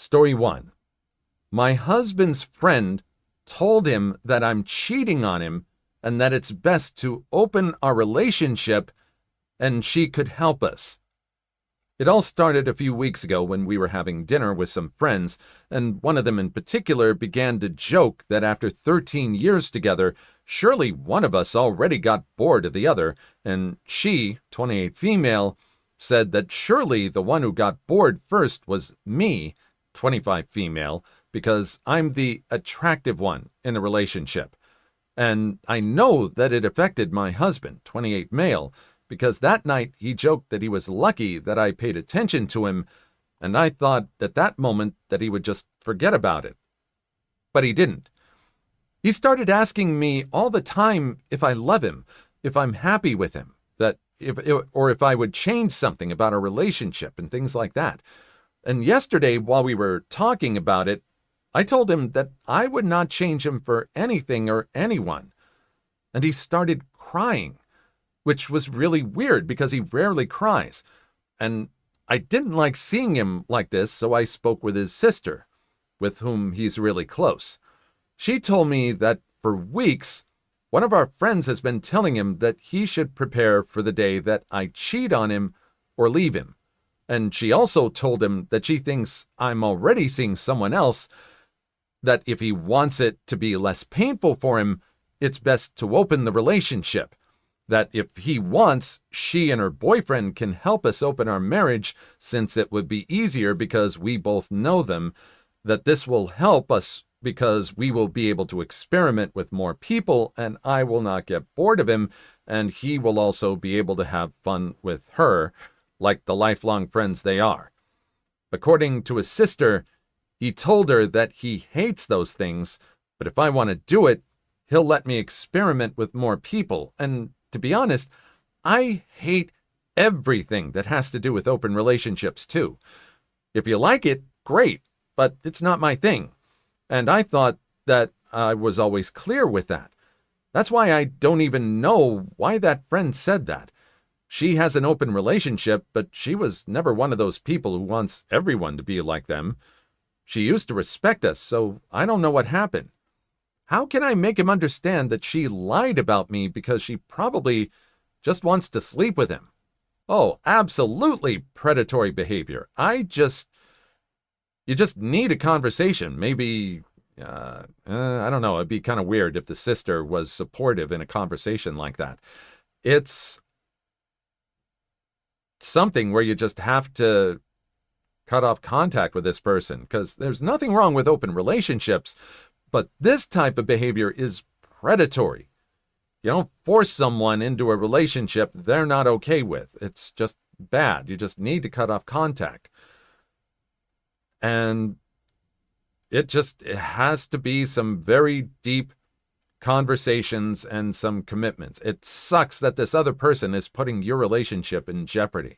Story 1. My husband's friend told him that I'm cheating on him and that it's best to open our relationship and she could help us. It all started a few weeks ago when we were having dinner with some friends, and one of them in particular began to joke that after 13 years together, surely one of us already got bored of the other, and she, 28 female, said that surely the one who got bored first was me, 25 female, because I'm the attractive one in the relationship. And I know that it affected my husband, 28 male, because that night he joked that he was lucky that I paid attention to him, and I thought at that moment that he would just forget about it. But he didn't. He started asking me all the time if I love him, if I'm happy with him, if I would change something about our relationship and things like that. And yesterday, while we were talking about it, I told him that I would not change him for anything or anyone. And he started crying, which was really weird because he rarely cries. And I didn't like seeing him like this, so I spoke with his sister, with whom he's really close. She told me that for weeks, one of our friends has been telling him that he should prepare for the day that I cheat on him or leave him. And she also told him that she thinks I'm already seeing someone else, that if he wants it to be less painful for him, it's best to open the relationship. That if he wants, she and her boyfriend can help us open our marriage since it would be easier because we both know them, that this will help us because we will be able to experiment with more people and I will not get bored of him and he will also be able to have fun with her, like the lifelong friends they are. According to his sister, he told her that he hates those things, but if I want to do it, he'll let me experiment with more people. And to be honest, I hate everything that has to do with open relationships too. If you like it, great, but it's not my thing. And I thought that I was always clear with that. That's why I don't even know why that friend said that. She has an open relationship, but she was never one of those people who wants everyone to be like them. She used to respect us, so I don't know what happened. How can I make him understand that she lied about me because she probably just wants to sleep with him? Oh, absolutely predatory behavior. You just need a conversation. Maybe, I don't know, it'd be kind of weird if the sister was supportive in a conversation like that. It's something where you just have to cut off contact with this person, because there's nothing wrong with open relationships, but this type of behavior is predatory. You don't force someone into a relationship they're not okay with. It's just bad. You just need to cut off contact. And it has to be some very deep conversations and some commitments. It sucks that this other person is putting your relationship in jeopardy.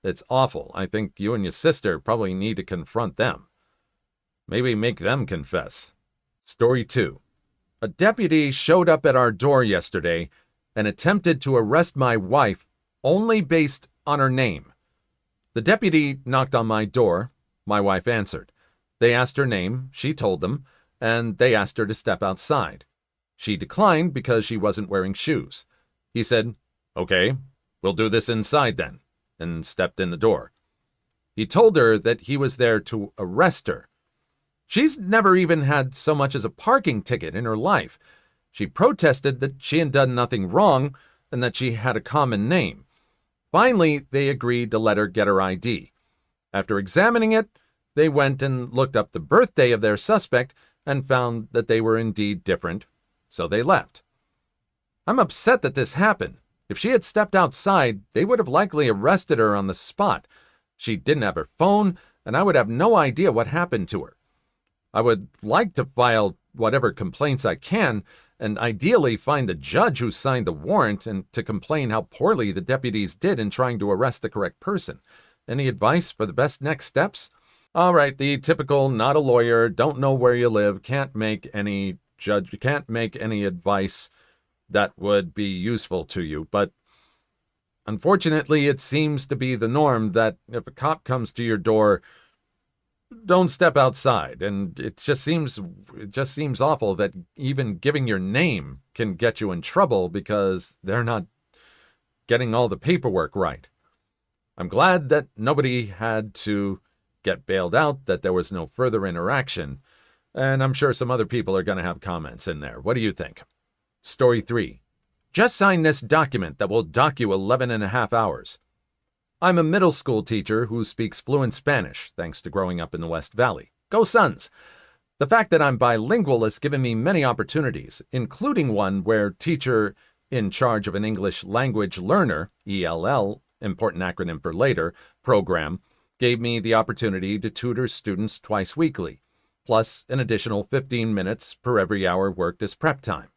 It's awful. I think you and your sister probably need to confront them. Maybe make them confess. Story 2. A deputy showed up at our door yesterday and attempted to arrest my wife only based on her name. The deputy knocked on my door. My wife answered. They asked her name, she told them, and they asked her to step outside. She declined because she wasn't wearing shoes. He said, "Okay, we'll do this inside then," and stepped in the door. He told her that he was there to arrest her. She's never even had so much as a parking ticket in her life. She protested that she had done nothing wrong and that she had a common name. Finally, they agreed to let her get her ID. After examining it, they went and looked up the birthday of their suspect and found that they were indeed different, so they left. I'm upset that this happened. If she had stepped outside, they would have likely arrested her on the spot. She didn't have her phone, and I would have no idea what happened to her. I would like to file whatever complaints I can, and ideally find the judge who signed the warrant and to complain how poorly the deputies did in trying to arrest the correct person. Any advice for the best next steps? All right, the typical not a lawyer, don't know where you live, can't make any advice that would be useful to you. But unfortunately, it seems to be the norm that if a cop comes to your door, don't step outside, and it just seems awful that even giving your name can get you in trouble because they're not getting all the paperwork right. I'm glad that nobody had to get bailed out, that there was no further interaction, and I'm sure some other people are going to have comments in there. What do you think? Story 3. Just sign this document that will dock you 11.5 hours. I'm a middle school teacher who speaks fluent Spanish, thanks to growing up in the West Valley. Go Suns! The fact that I'm bilingual has given me many opportunities, including one where teacher in charge of an English language learner, ELL, important acronym for later, program, gave me the opportunity to tutor students twice weekly, plus an additional 15 minutes per every hour worked as prep time.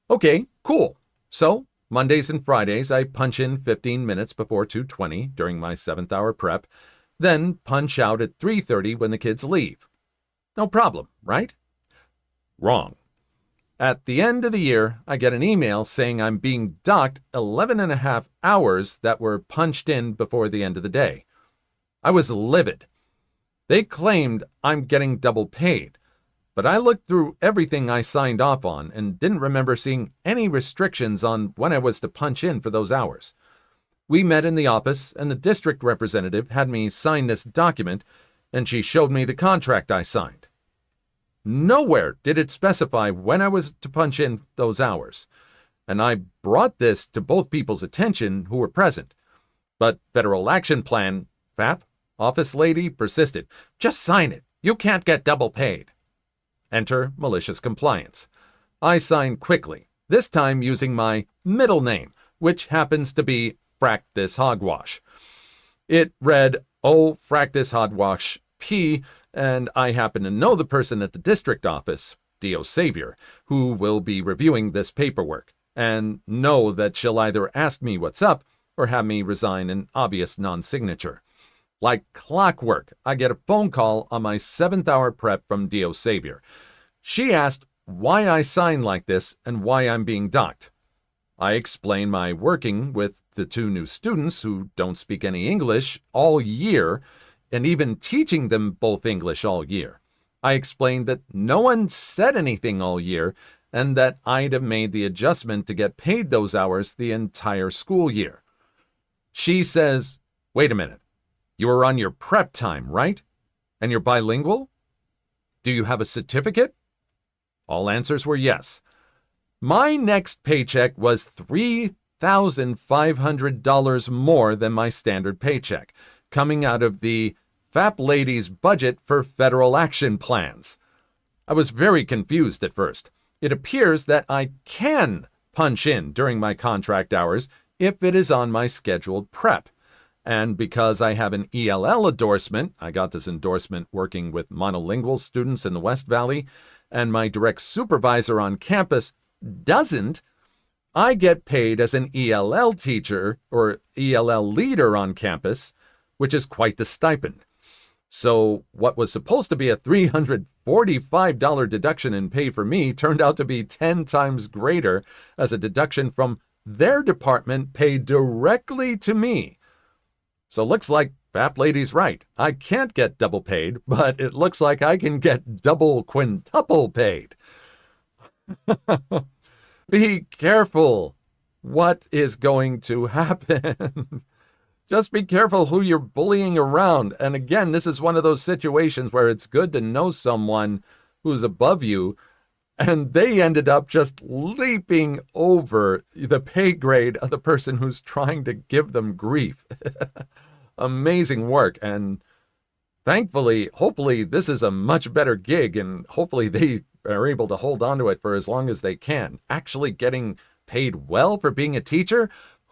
Okay, cool. So, Mondays and Fridays, I punch in 15 minutes before 2:20 during my 7th hour prep, then punch out at 3:30 when the kids leave. No problem, right? Wrong. At the end of the year, I get an email saying I'm being docked 11.5 hours that were punched in before the end of the day. I was livid. They claimed I'm getting double paid, but I looked through everything I signed off on and didn't remember seeing any restrictions on when I was to punch in for those hours. We met in the office, and the district representative had me sign this document, and she showed me the contract I signed. Nowhere did it specify when I was to punch in those hours, and I brought this to both people's attention who were present. But Federal Action Plan, FAP, office lady persisted. Just sign it. You can't get double paid. Enter malicious compliance. I signed quickly, this time using my middle name, which happens to be Frack This Hogwash. It read, "Oh, Frack This Hogwash P," and I happen to know the person at the district office, Dio Savior, who will be reviewing this paperwork, and know that she'll either ask me what's up or have me resign an obvious non-signature. Like clockwork, I get a phone call on my 7th hour prep from Dio Savior. She asked why I sign like this and why I'm being docked. I explain my working with the 2 new students who don't speak any English all year, and even teaching them both English all year. I explained that no one said anything all year, and that I'd have made the adjustment to get paid those hours the entire school year. She says, "Wait a minute. You were on your prep time, right? And you're bilingual? Do you have a certificate?" All answers were yes. My next paycheck was $3,500 more than my standard paycheck, coming out of the FAP lady's budget for federal action plans. I was very confused at first. It appears that I can punch in during my contract hours if it is on my scheduled prep. And because I have an ELL endorsement, I got this endorsement working with monolingual students in the West Valley, and my direct supervisor on campus doesn't, I get paid as an ELL teacher or ELL leader on campus, which is quite the stipend. So what was supposed to be a $345 deduction in pay for me turned out to be 10 times greater as a deduction from their department paid directly to me. So looks like FAP lady's right. I can't get double paid, but it looks like I can get double quintuple paid. Be careful what is going to happen. Just be careful who you're bullying around. And again, this is one of those situations where it's good to know someone who's above you, and they ended up just leaping over the pay grade of the person who's trying to give them grief. Amazing work. And thankfully, hopefully, this is a much better gig, and hopefully they are able to hold on to it for as long as they can. Actually getting paid well for being a teacher?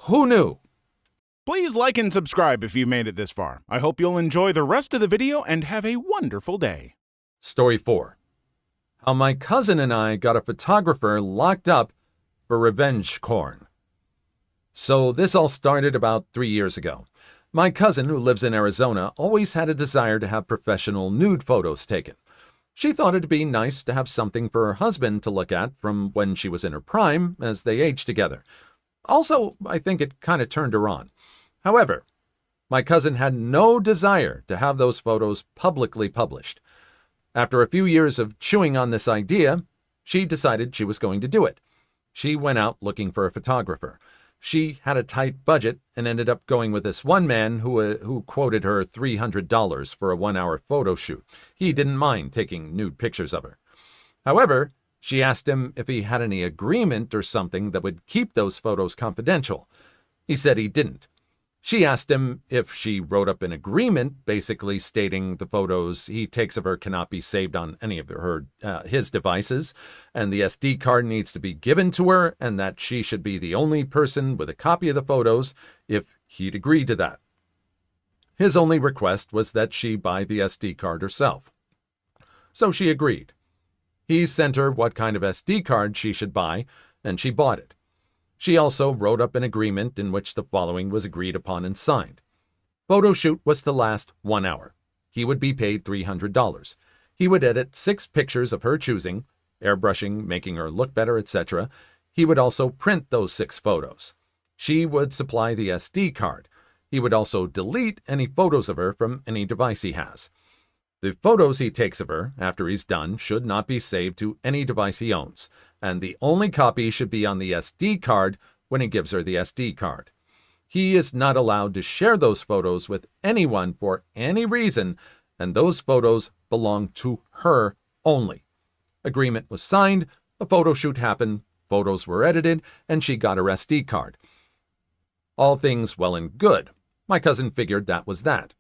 Who knew? Please like and subscribe if you made it this far. I hope you'll enjoy the rest of the video and have a wonderful day. Story 4. How my cousin and I got a photographer locked up for revenge porn. So this all started about 3 years ago. My cousin, who lives in Arizona, always had a desire to have professional nude photos taken. She thought it'd be nice to have something for her husband to look at from when she was in her prime as they aged together. Also, I think it kind of turned her on. However, My cousin had no desire to have those photos publicly published. After a few years of chewing on this idea, she decided she was going to do it. She went out looking for a photographer. She had a tight budget and ended up going with this one man who quoted her $300 for a 1-hour photo shoot. He didn't mind taking nude pictures of her. However, she asked him if he had any agreement or something that would keep those photos confidential. He said he didn't. She asked him if she wrote up an agreement, basically stating the photos he takes of her cannot be saved on any of his devices, and the SD card needs to be given to her, and that she should be the only person with a copy of the photos if he'd agreed to that. His only request was that she buy the SD card herself. So she agreed. He sent her what kind of SD card she should buy, and she bought it. She also wrote up an agreement in which the following was agreed upon and signed. Photo shoot was to last 1 hour. He would be paid $300. He would edit 6 pictures of her choosing, airbrushing, making her look better, etc. He would also print those 6 photos. She would supply the SD card. He would also delete any photos of her from any device he has. The photos he takes of her, after he's done, should not be saved to any device he owns, and the only copy should be on the SD card when he gives her the SD card. He is not allowed to share those photos with anyone for any reason, and those photos belong to her only. Agreement was signed, a photo shoot happened, photos were edited, and she got her SD card. All things well and good. My cousin figured that was that.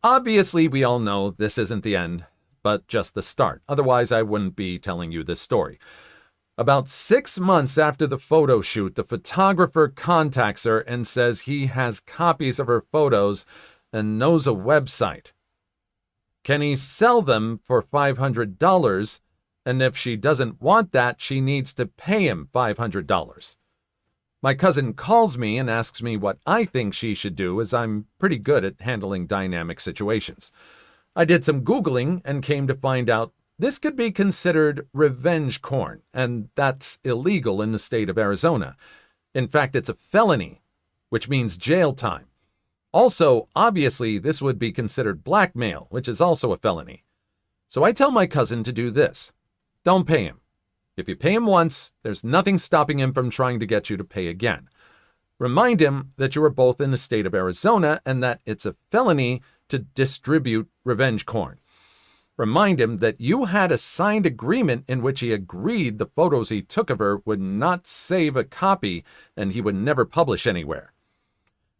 Obviously, we all know this isn't the end, but just the start. Otherwise, I wouldn't be telling you this story. About 6 months after the photo shoot, the photographer contacts her and says he has copies of her photos and knows a website. Can he sell them for $500? And if she doesn't want that, she needs to pay him $500. My cousin calls me and asks me what I think she should do, as I'm pretty good at handling dynamic situations. I did some Googling and came to find out this could be considered revenge porn, and that's illegal in the state of Arizona. In fact, it's a felony, which means jail time. Also, obviously, this would be considered blackmail, which is also a felony. So I tell my cousin to do this. Don't pay him. If you pay him once, there's nothing stopping him from trying to get you to pay again. Remind him that you are both in the state of Arizona and that it's a felony to distribute revenge porn. Remind him that you had a signed agreement in which he agreed the photos he took of her would not save a copy and he would never publish anywhere.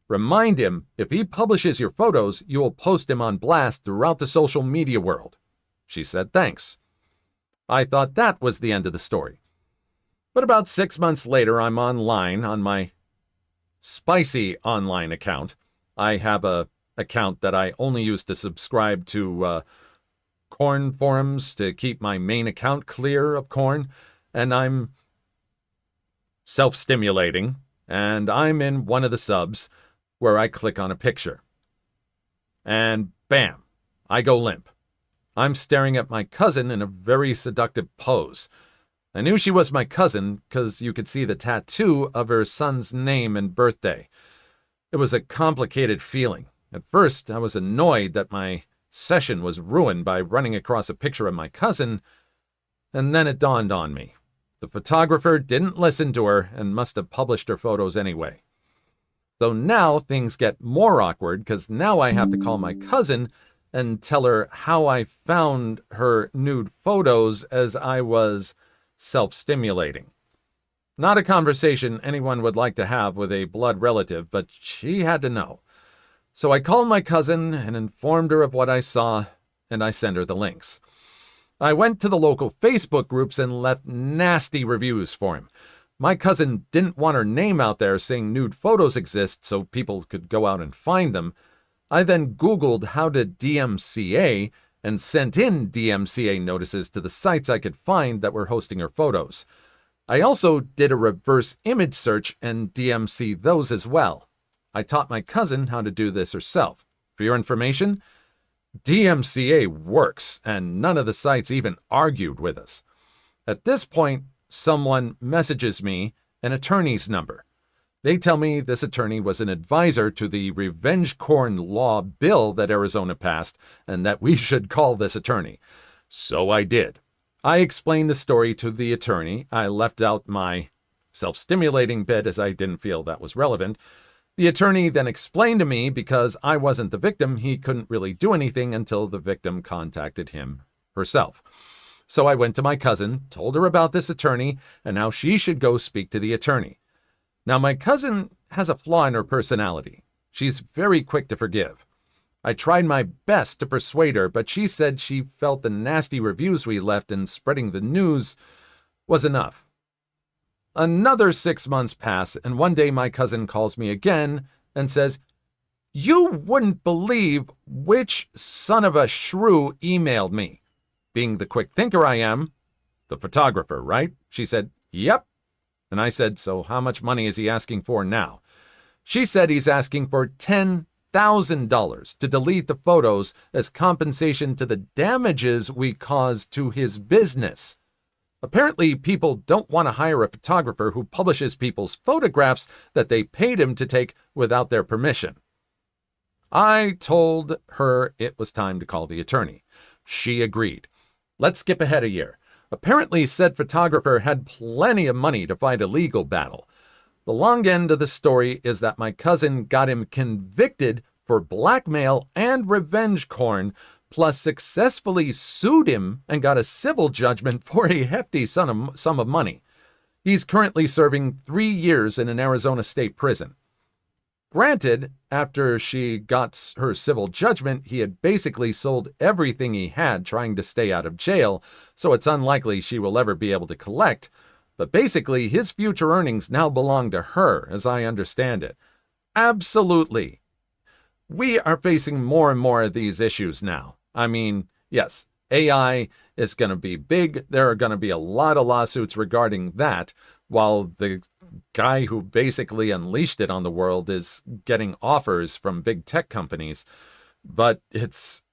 Remind him if he publishes your photos, you will post him on blast throughout the social media world. She said thanks. I thought that was the end of the story. But about 6 months later, I'm online on my spicy online account. I have a account that I only use to subscribe to corn forums to keep my main account clear of corn, and I'm self-stimulating, and I'm in one of the subs where I click on a picture. And bam, I go limp. I'm staring at my cousin in a very seductive pose. I knew she was my cousin because you could see the tattoo of her son's name and birthday. It was a complicated feeling. At first, I was annoyed that my session was ruined by running across a picture of my cousin, and then it dawned on me. The photographer didn't listen to her and must have published her photos anyway. So now things get more awkward because now I have to call my cousin and tell her how I found her nude photos as I was self-stimulating. Not a conversation anyone would like to have with a blood relative, but she had to know. So I called my cousin and informed her of what I saw, and I sent her the links. I went to the local Facebook groups and left nasty reviews for him. My cousin didn't want her name out there saying nude photos exist so people could go out and find them. I then Googled how to DMCA and sent in DMCA notices to the sites I could find that were hosting her photos. I also did a reverse image search and DMC those as well. I taught my cousin how to do this herself. For your information, DMCA works, and none of the sites even argued with us. At this point, someone messages me an attorney's number. They tell me this attorney was an advisor to the revenge corn law bill that Arizona passed, and that we should call this attorney. So I did. I explained the story to the attorney. I left out my self-stimulating bit as I didn't feel that was relevant. The attorney then explained to me because I wasn't the victim, he couldn't really do anything until the victim contacted him herself. So I went to my cousin, told her about this attorney, and how she should go speak to the attorney. Now, my cousin has a flaw in her personality. She's very quick to forgive. I tried my best to persuade her, but she said she felt the nasty reviews we left and spreading the news was enough. Another 6 months pass, and one day my cousin calls me again and says, "You wouldn't believe which son of a shrew emailed me." Being the quick thinker I am, the photographer, right? She said, "Yep." And I said, "So how much money is he asking for now?" She said he's asking for $10,000 to delete the photos as compensation to the damages we caused to his business. Apparently, people don't want to hire a photographer who publishes people's photographs that they paid him to take without their permission. I told her it was time to call the attorney. She agreed. Let's skip ahead a year. Apparently, said photographer had plenty of money to fight a legal battle. The long end of the story is that my cousin got him convicted for blackmail and revenge corn, plus successfully sued him and got a civil judgment for a hefty sum of money. He's currently serving 3 years in an Arizona state prison. Granted, after she got her civil judgment, he had basically sold everything he had trying to stay out of jail, so it's unlikely she will ever be able to collect. But basically, his future earnings now belong to her, as I understand it. Absolutely. We are facing more and more of these issues now. I mean, yes, AI is going to be big. There are going to be a lot of lawsuits regarding that, while the guy who basically unleashed it on the world is getting offers from big tech companies. But it's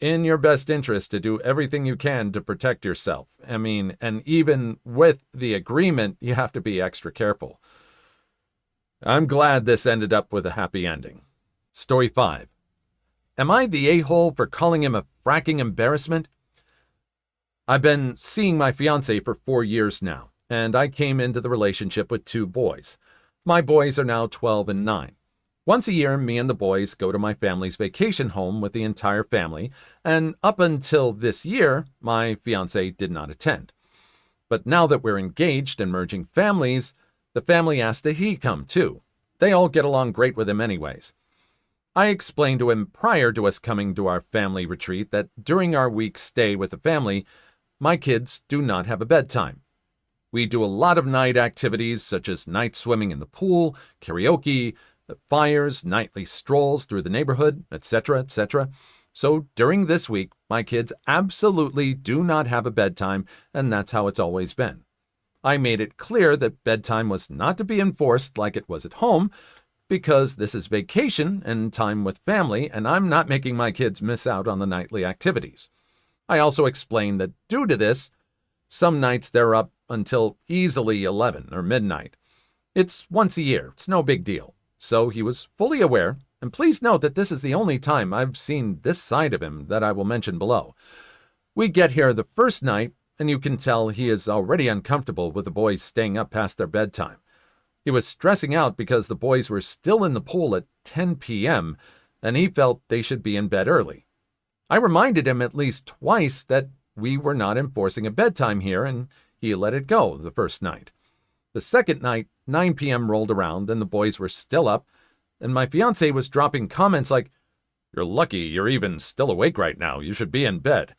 in your best interest to do everything you can to protect yourself. I mean, and even with the agreement, you have to be extra careful. I'm glad this ended up with a happy ending. Story 5. Am I the a-hole for calling him a fracking embarrassment? I've been seeing my fiance for 4 years now, and I came into the relationship with 2 boys. My boys are now 12 and 9. Once a year, me and the boys go to my family's vacation home with the entire family, and up until this year, my fiance did not attend. But now that we're engaged and merging families, the family asked that he come too. They all get along great with him anyways. I explained to him prior to us coming to our family retreat that during our week stay with the family, my kids do not have a bedtime. We do a lot of night activities such as night swimming in the pool, karaoke, fires, nightly strolls through the neighborhood, etc., etc. So during this week, my kids absolutely do not have a bedtime, and that's how it's always been. I made it clear that bedtime was not to be enforced like it was at home, because this is vacation and time with family, and I'm not making my kids miss out on the nightly activities. I also explained that due to this, some nights they're up until easily 11 or midnight. It's once a year, it's no big deal. So he was fully aware, and please note that this is the only time I've seen this side of him that I will mention below. We get here the first night, and you can tell he is already uncomfortable with the boys staying up past their bedtime. He was stressing out because the boys were still in the pool at 10 p.m., and he felt they should be in bed early. I reminded him at least twice that we were not enforcing a bedtime here, and he let it go the first night. The second night, 9 p.m. rolled around, and the boys were still up, and my fiancé was dropping comments like, "You're lucky you're even still awake right now. You should be in bed."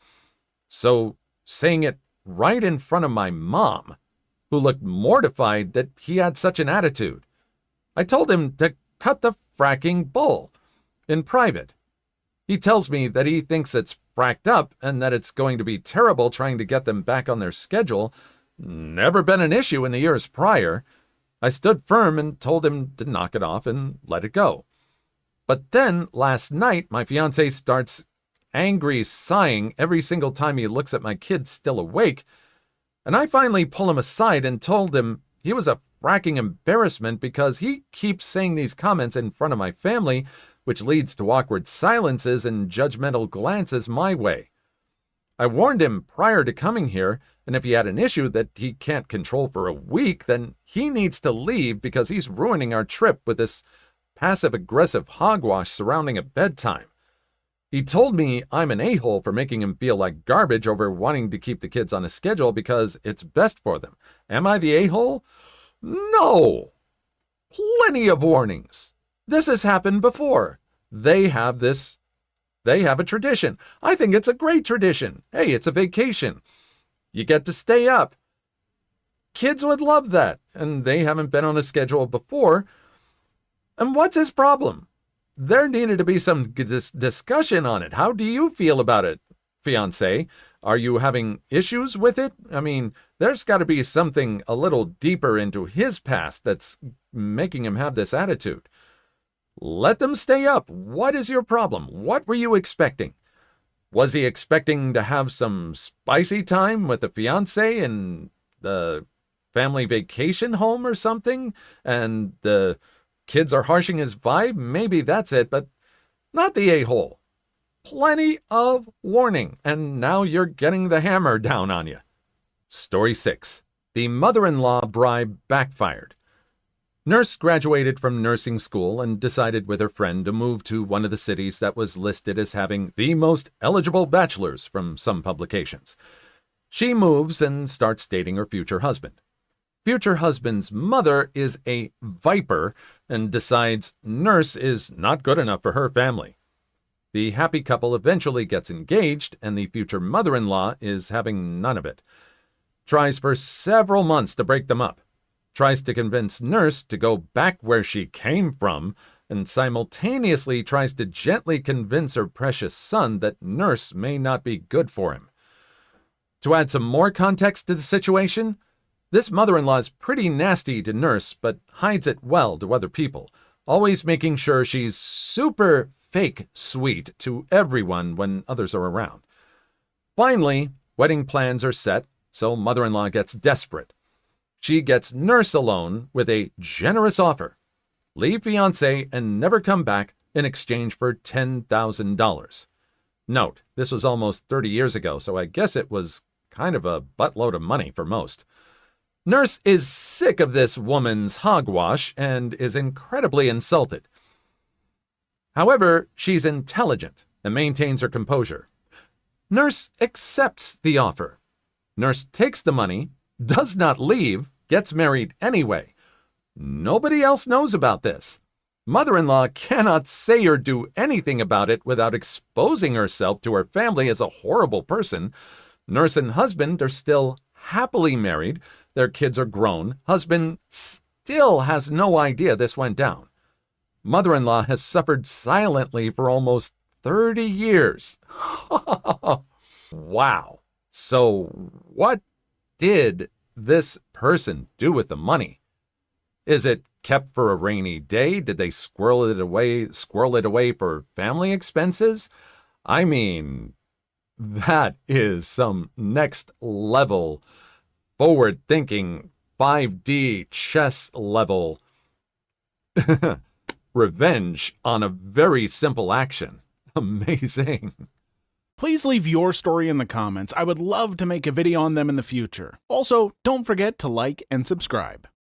So, saying it right in front of my mom, who looked mortified that he had such an attitude. I told him to cut the fracking bull in private. He tells me that he thinks it's fracked up and that it's going to be terrible trying to get them back on their schedule. Never been an issue in the years prior. I stood firm and told him to knock it off and let it go. But then last night, my fiancé starts angry sighing every single time he looks at my kids still awake, and I finally pull him aside and told him he was a fracking embarrassment because he keeps saying these comments in front of my family, which leads to awkward silences and judgmental glances my way. I warned him prior to coming here, and if he had an issue that he can't control for a week, then he needs to leave because he's ruining our trip with this passive-aggressive hogwash surrounding a bedtime. He told me I'm an a-hole for making him feel like garbage over wanting to keep the kids on a schedule because it's best for them. Am I the a-hole? No! Plenty of warnings. This has happened before. They have a tradition. I think it's a great tradition. Hey, it's a vacation. You get to stay up. Kids would love that, and they haven't been on a schedule before. And what's his problem? There needed to be some discussion on it. How do you feel about it, fiancé? Are you having issues with it? I mean, there's got to be something a little deeper into his past that's making him have this attitude. Let them stay up. What is your problem? What were you expecting? Was he expecting to have some spicy time with the fiancé in the family vacation home or something? And the kids are harshing his vibe? Maybe that's it, but not the a-hole. Plenty of warning, and now you're getting the hammer down on you. Story 6. The mother-in-law bribe backfired. Nurse graduated from nursing school and decided with her friend to move to one of the cities that was listed as having the most eligible bachelors from some publications. She moves and starts dating her future husband. Future husband's mother is a viper and decides nurse is not good enough for her family. The happy couple eventually gets engaged, and the future mother-in-law is having none of it. Tries for several months to break them up. Tries to convince nurse to go back where she came from, and simultaneously tries to gently convince her precious son that nurse may not be good for him. To add some more context to the situation, this mother-in-law is pretty nasty to nurse, but hides it well to other people, always making sure she's super fake sweet to everyone when others are around. Finally, wedding plans are set, so mother-in-law gets desperate. She gets nurse alone with a generous offer. Leave fiancé and never come back in exchange for $10,000. Note, this was almost 30 years ago, so I guess it was kind of a buttload of money for most. Nurse is sick of this woman's hogwash and is incredibly insulted. However, she's intelligent and maintains her composure. Nurse accepts the offer. Nurse takes the money, does not leave, gets married anyway. Nobody else knows about this. Mother-in-law cannot say or do anything about it without exposing herself to her family as a horrible person. Nurse and husband are still happily married. Their kids are grown. Husband still has no idea this went down. Mother-in-law has suffered silently for almost 30 years. Wow. So what did this person do with the money? Is it kept for a rainy day? Did they squirrel it away for family expenses? I mean, that is some next level forward thinking 5D chess level revenge on a very simple action. Amazing. Please leave your story in the comments. I would love to make a video on them in the future. Also, don't forget to like and subscribe.